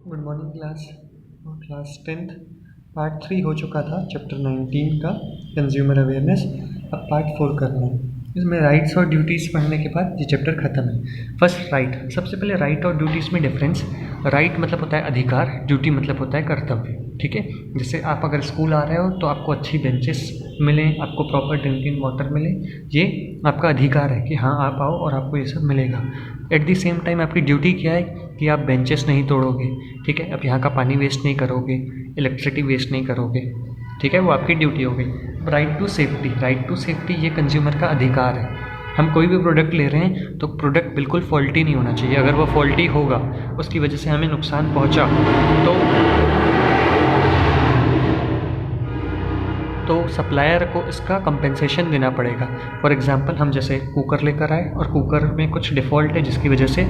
Good morning class. Class 10th part 3 हो चुका था चैप्टर 19 का कंज्यूमर अवेयरनेस। अब पार्ट 4 करना है। इसमें राइट्स और ड्यूटीज़ पढ़ने के बाद ये चैप्टर ख़त्म है। फर्स्ट राइट, सबसे पहले राइट और ड्यूटीज़ में डिफरेंस। राइट मतलब होता है अधिकार, ड्यूटी मतलब होता है कर्तव्य। ठीक है, जैसे आप अगर स्कूल आ रहे हो तो आपको अच्छी बेंचेस मिलें, आपको प्रॉपर ड्रिंकिंग वाटर मिले, ये आपका अधिकार है कि हाँ आप आओ और आपको ये सब मिलेगा। एट द सेम टाइम आपकी ड्यूटी क्या है कि आप बेंचेस नहीं तोड़ोगे। ठीक है, अब यहाँ का पानी वेस्ट नहीं करोगे, इलेक्ट्रिसिटी वेस्ट नहीं करोगे। ठीक है, वो आपकी ड्यूटी हो गई। Right to safety, right to safety ये कंज्यूमर का अधिकार है। हम कोई भी प्रोडक्ट ले रहे हैं तो प्रोडक्ट बिल्कुल फॉल्टी नहीं होना चाहिए। अगर वो फॉल्टी होगा, उसकी वजह से हमें नुकसान पहुंचा तो सप्लायर को इसका कंपेंसेशन देना पड़ेगा। फॉर एग्जांपल हम जैसे कुकर लेकर आए और कुकर में कुछ डिफ़ॉल्ट है, जिसकी वजह से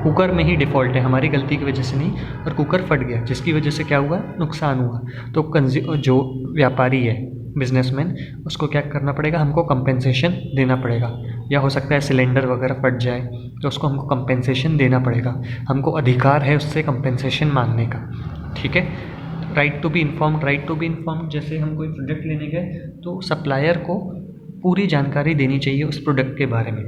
कुकर में ही डिफ़ॉल्ट है, हमारी गलती की वजह से नहीं, और कुकर फट गया जिसकी वजह से क्या हुआ, नुकसान हुआ। तो जो व्यापारी है, बिजनेसमैन, उसको क्या करना पड़ेगा, हमको कंपेंसेशन देना पड़ेगा। या हो सकता है सिलेंडर वगैरह फट जाए तो उसको हमको कंपेंसेशन देना पड़ेगा। हमको अधिकार है उससे कंपेंसेशन मांगने का। ठीक है, right to be informed, right to be informed जैसे हम कोई प्रोडक्ट लेने गए तो सप्लायर को पूरी जानकारी देनी चाहिए उस प्रोडक्ट के बारे में।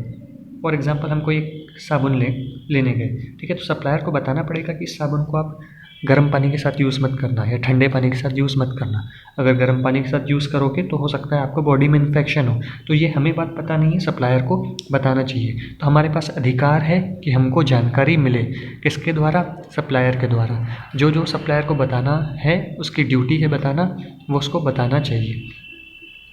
फॉर एग्जांपल हम कोई एक साबुन लेने गए, ठीक है, तो सप्लायर को बताना पड़ेगा कि इस साबुन को आप गर्म पानी के साथ यूज़ मत करना या ठंडे पानी के साथ यूज़ मत करना। अगर गर्म पानी के साथ यूज़ करोगे तो हो सकता है आपको बॉडी में इन्फेक्शन हो। तो ये हमें बात पता नहीं है, सप्लायर को बताना चाहिए। तो हमारे पास अधिकार है कि हमको जानकारी मिले, किसके द्वारा, सप्लायर के द्वारा। जो सप्लायर को बताना है, उसकी ड्यूटी है बताना, वो उसको बताना चाहिए।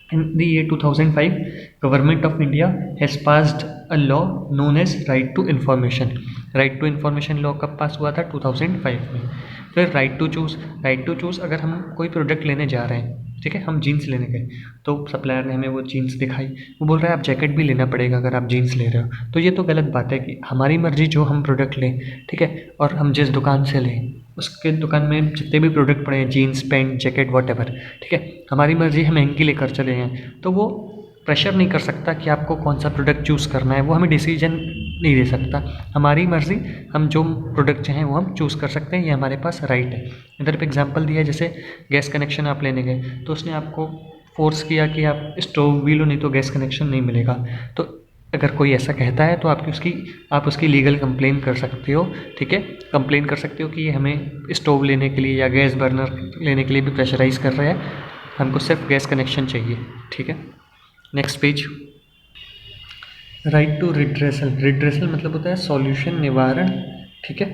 In the year 2005, Government of India has passed a law known as Right to Information. Right to Information law कब पास हुआ था, 2005 में। फिर right to choose, right to choose अगर हम कोई प्रोडक्ट लेने जा रहे हैं, ठीक है, हम जीन्स लेने गए तो सप्लायर ने हमें वो जीन्स दिखाई, वो बोल रहा है आप जैकेट भी लेना पड़ेगा अगर आप जीन्स ले रहे हो। तो ये तो गलत बात है कि हमारी मर्जी जो हम प्रोडक्ट लें, ठीक है, और हम जिस दुकान से लें उसके दुकान में जितने भी प्रोडक्ट पड़े हैं, जीन्स, पैंट, जैकेट, वॉटएवर, ठीक है, हमारी मर्जी हम महंगी लेकर चले हैं तो वो प्रेशर नहीं कर सकता कि आपको कौन सा प्रोडक्ट चूज़ करना है, वो हमें डिसीजन नहीं दे सकता। हमारी मर्ज़ी, हम जो प्रोडक्ट चाहें वो हम चूज़ कर सकते हैं, ये हमारे पास राइट है। इधर पे एग्जांपल दिया है, जैसे गैस कनेक्शन आप लेने गए तो उसने आपको फोर्स किया कि आप स्टोव भी लो, नहीं तो गैस कनेक्शन नहीं मिलेगा। तो अगर कोई ऐसा कहता है तो आप उसकी लीगल कंप्लेन कर सकते हो। ठीक है, कंप्लेन कर सकते हो कि ये हमें स्टोव लेने के लिए या गैस बर्नर लेने के लिए भी प्रेशराइज़ कर रहा है, हमको सिर्फ गैस कनेक्शन चाहिए। ठीक है, next page. Right to redressal, redressal मतलब होता है सॉल्यूशन, निवारण। ठीक है,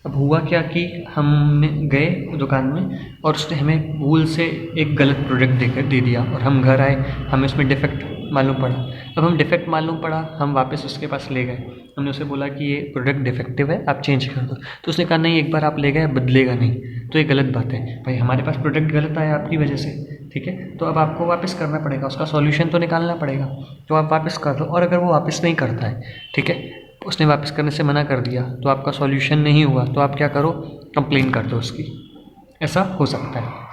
अब हुआ क्या कि हमने गए दुकान में और उसने हमें भूल से एक गलत प्रोडक्ट दे दिया और हम घर आए, हमें उसमें डिफेक्ट मालूम पड़ा। अब हम डिफेक्ट मालूम पड़ा, हम वापस उसके पास ले गए, हमने उसे बोला कि ये प्रोडक्ट डिफेक्टिव है, आप चेंज कर दो। तो उसने कहा नहीं, एक बार आप ले गए बदलेगा नहीं। तो ये गलत बात है भाई, हमारे पास प्रोडक्ट गलत आया आपकी वजह से। ठीक है, तो अब आपको वापस करना पड़ेगा, उसका सॉल्यूशन तो निकालना पड़ेगा। तो आप वापस कर दो, और अगर वो वापस नहीं करता है, ठीक है, उसने वापस करने से मना कर दिया तो आपका सॉल्यूशन नहीं हुआ, तो आप क्या करो, कंप्लेन कर दो उसकी। ऐसा हो सकता है,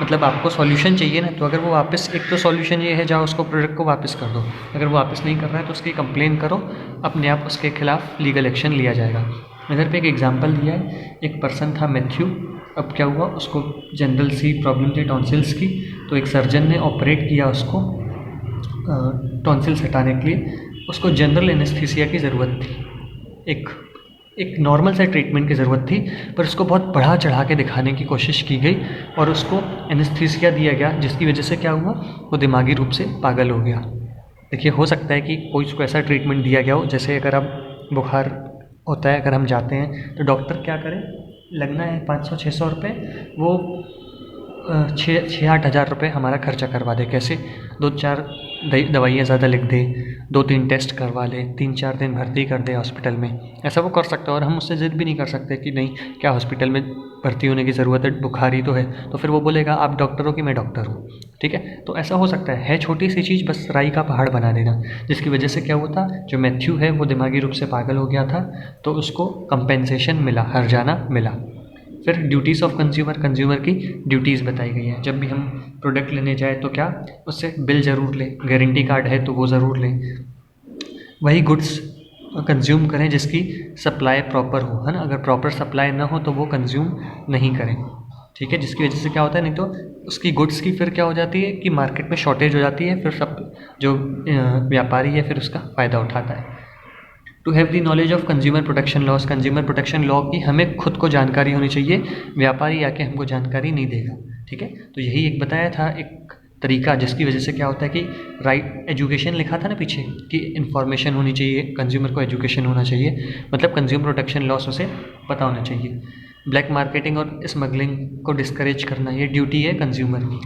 मतलब आपको सॉल्यूशन चाहिए ना, तो अगर वो वापस, एक तो सॉल्यूशन ये है, जाओ उसको प्रोडक्ट को वापस कर दो। अगर वो वापस नहीं कर रहा है तो उसकी कंप्लेन करो, अपने आप उसके खिलाफ लीगल एक्शन लिया जाएगा। इधर पे एक एग्जांपल दिया है, एक पर्सन था मैथ्यू। अब क्या हुआ, उसको जनरल सी प्रॉब्लम थी टॉन्सिल्स की, तो एक सर्जन ने ऑपरेट किया उसको टॉन्सिल्स हटाने के लिए। उसको जनरल एनेस्थीसिया की ज़रूरत थी, एक नॉर्मल सा ट्रीटमेंट की ज़रूरत थी, पर उसको बहुत बढ़ा चढ़ा के दिखाने की कोशिश की गई और उसको एनेस्थीसिया दिया गया, जिसकी वजह से क्या हुआ, वो दिमागी रूप से पागल हो गया। देखिए, हो सकता है कि कोई उसको ऐसा ट्रीटमेंट दिया गया हो, जैसे अगर आप बुखार होता है, अगर हम जाते हैं तो डॉक्टर क्या करे, लगना है 500-600 रुपये, वो 6-8 हज़ार रुपये हमारा खर्चा करवा दे। कैसे, 2-4 दवाइयाँ ज़्यादा लिख दे, 2-3 टेस्ट करवा ले, 3-4 दिन भर्ती कर दे हॉस्पिटल में। ऐसा वो कर सकता है और हम उससे ज़िद भी नहीं कर सकते कि नहीं, क्या हॉस्पिटल में भर्ती होने की ज़रूरत है, बुखार ही तो है। तो फिर वो बोलेगा आप डॉक्टर हो कि मैं डॉक्टर हूँ। ठीक है, तो ऐसा हो सकता है छोटी सी चीज़, बस राई का पहाड़ बना देना, जिसकी वजह से क्या हुआ था, जो मैथ्यू है वो दिमागी रूप से पागल हो गया था, तो उसको कंपेंसेशन मिला, हर्जाना मिला। फिर ड्यूटीज़ ऑफ कंज्यूमर, कंज्यूमर की ड्यूटीज़ बताई गई हैं। जब भी हम प्रोडक्ट लेने जाए तो क्या, उससे बिल ज़रूर लें, गारंटी कार्ड है तो वो ज़रूर लें। वही गुड्स कंज्यूम करें जिसकी सप्लाई प्रॉपर हो, है ना। अगर प्रॉपर सप्लाई ना हो तो वो कंज्यूम नहीं करें, ठीक है। जिसकी वजह से क्या होता है, नहीं तो उसकी गुड्स की फिर क्या हो जाती है कि मार्केट में शॉर्टेज हो जाती है, फिर सब जो व्यापारी है फिर उसका फ़ायदा उठाता है। To have the knowledge of consumer protection laws, consumer protection law की हमें खुद को जानकारी होनी चाहिए, व्यापारी आके हमको जानकारी नहीं देगा, ठीक है। तो यही एक बताया था एक तरीका, जिसकी वजह से क्या होता है कि राइट एजुकेशन लिखा था ना पीछे कि इन्फॉर्मेशन होनी चाहिए, कंज्यूमर को एजुकेशन होना चाहिए, मतलब कंज्यूमर प्रोटेक्शन लॉस उसे पता होना चाहिए। ब्लैक मार्केटिंग और स्मगलिंग को डिस्करेज करना, ये ड्यूटी है कंज्यूमर की,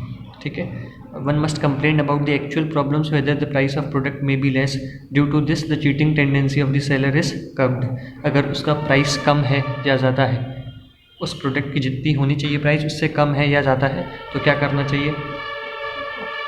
ठीक है। One must complain about the actual problems whether the price of product may be less, due to this the cheating tendency of the seller is curbed. अगर उसका प्राइस कम है या ज़्यादा है, उस प्रोडक्ट की जितनी होनी चाहिए प्राइस उससे कम है या ज़्यादा है, तो क्या करना चाहिए,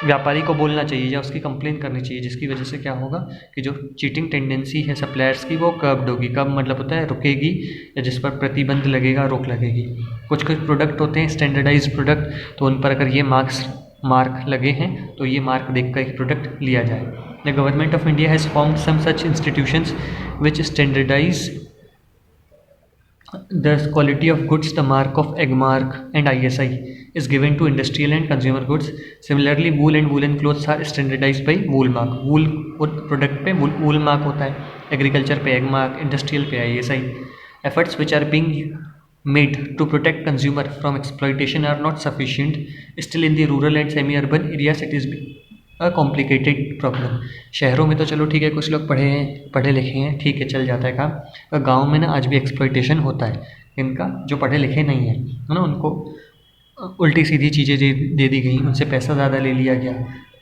व्यापारी को बोलना चाहिए या उसकी कंप्लेन करनी चाहिए, जिसकी वजह से क्या होगा कि जो चीटिंग टेंडेंसी है सप्लायर्स की वो कर्ब्ड होगी। कर्ब मतलब होता है रुकेगी, या जिस पर प्रतिबंध लगेगा, रोक लगेगी। कुछ कुछ प्रोडक्ट होते हैं स्टैंडर्डाइज प्रोडक्ट, तो उन पर अगर ये मार्क लगे हैं तो ये मार्क देख कर एक प्रोडक्ट लिया जाए। The government of India has formed some such institutions which standardise the quality of goods. The mark of EGMARK and ISI is given to industrial and consumer goods. Similarly, wool and woolen clothes are standardized by wool mark. wool product पे wool mark होता है, agriculture पे EGMARK, industrial पे ISI. Efforts which are being made to protect consumer from exploitation are not sufficient. Still in the rural and semi-urban areas it is a complicated problem. शहरों में तो चलो ठीक है, कुछ लोग पढ़े लिखे हैं, ठीक है, चल जाता है काम। पर गाँव में ना आज भी एक्सप्लॉइटेशन होता है इनका, जो पढ़े लिखे नहीं है, है ना, उनको उल्टी सीधी चीज़ें दे दी गई, उनसे पैसा ज़्यादा ले लिया गया,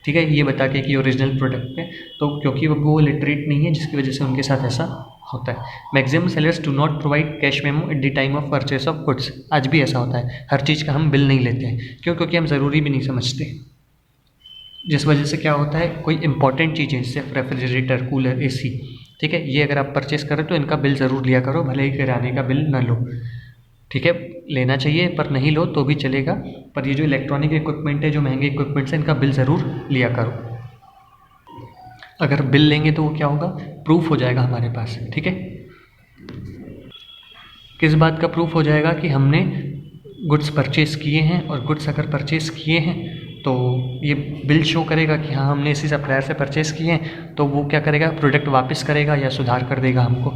ठीक है, ये बता के कि ओरिजिनल प्रोडक्ट है, तो क्योंकि वो लिटरेट नहीं है जिसकी वजह से उनके साथ ऐसा होता है। Maximum sellers do not provide cash memo at the time of purchase of goods. आज भी ऐसा होता है, हर चीज़ का हम बिल नहीं लेते हैं, क्योंकि हम ज़रूरी भी नहीं समझते, जिस वजह से क्या होता है, कोई इंपॉर्टेंट चीज़ें जैसे रेफ्रिजरेटर, कूलर, एसी, ठीक है, ये अगर आप परचेस करें तो इनका बिल ज़रूर लिया करो, भले ही किराने का बिल ना लो, ठीक है। लेना चाहिए पर नहीं लो तो भी चलेगा, पर ये जो इलेक्ट्रॉनिक इक्विपमेंट है, जो महंगे इक्विपमेंट्स हैं, इनका बिल ज़रूर लिया करो। अगर बिल लेंगे तो वो क्या होगा, प्रूफ हो जाएगा हमारे पास, ठीक है। किस बात का प्रूफ हो जाएगा कि हमने गुड्स परचेस किए हैं, और गुड्स अगर परचेस किए हैं तो ये बिल शो करेगा कि हाँ हमने इसी सप्लायर से परचेस किए हैं, तो वो क्या करेगा, प्रोडक्ट वापस करेगा या सुधार कर देगा हमको।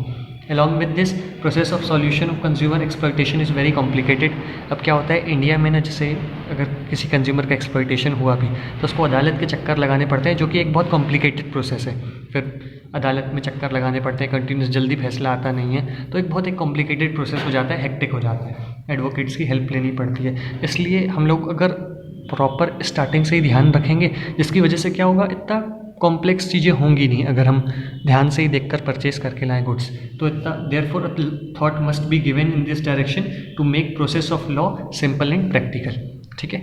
Along with this process of solution of consumer exploitation is very complicated. अब क्या होता है इंडिया में ना, जैसे अगर किसी कंज्यूमर का एक्सप्लॉइटेशन हुआ भी तो उसको अदालत के चक्कर लगाने पड़ते हैं, जो कि एक बहुत कॉम्प्लिकेटेड प्रोसेस है। फिर अदालत में चक्कर लगाने पड़ते हैं, कंटिन्यूस जल्दी फैसला आता नहीं है, तो एक कॉम्प्लिकेटेड प्रोसेस हो जाता है, हेक्टिक हो जाता है, एडवोकेट्स की हेल्प लेनी पड़ती है। इसलिए हम लोग अगर प्रॉपर स्टार्टिंग से ही ध्यान रखेंगे, जिसकी वजह से क्या होगा, इतना कॉम्प्लेक्स चीज़ें होंगी नहीं। अगर हम ध्यान से ही देखकर परचेस करके लाएं गुड्स, तो इतना therefore thought must be given in this direction to make process of law simple and practical, ठीक है।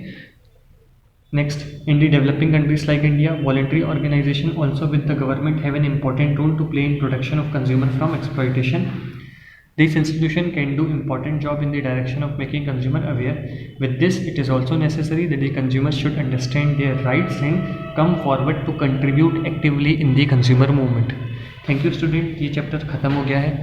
Next, in the developing countries like India, voluntary organization also with the government have an important role to play in protection of consumer from exploitation. This institution can do important job in the direction of making consumer aware. With this, it is also necessary that the consumers should understand their rights and come forward to contribute actively in the consumer movement. Thank you student, ये chapter ख़त्म हो गया है।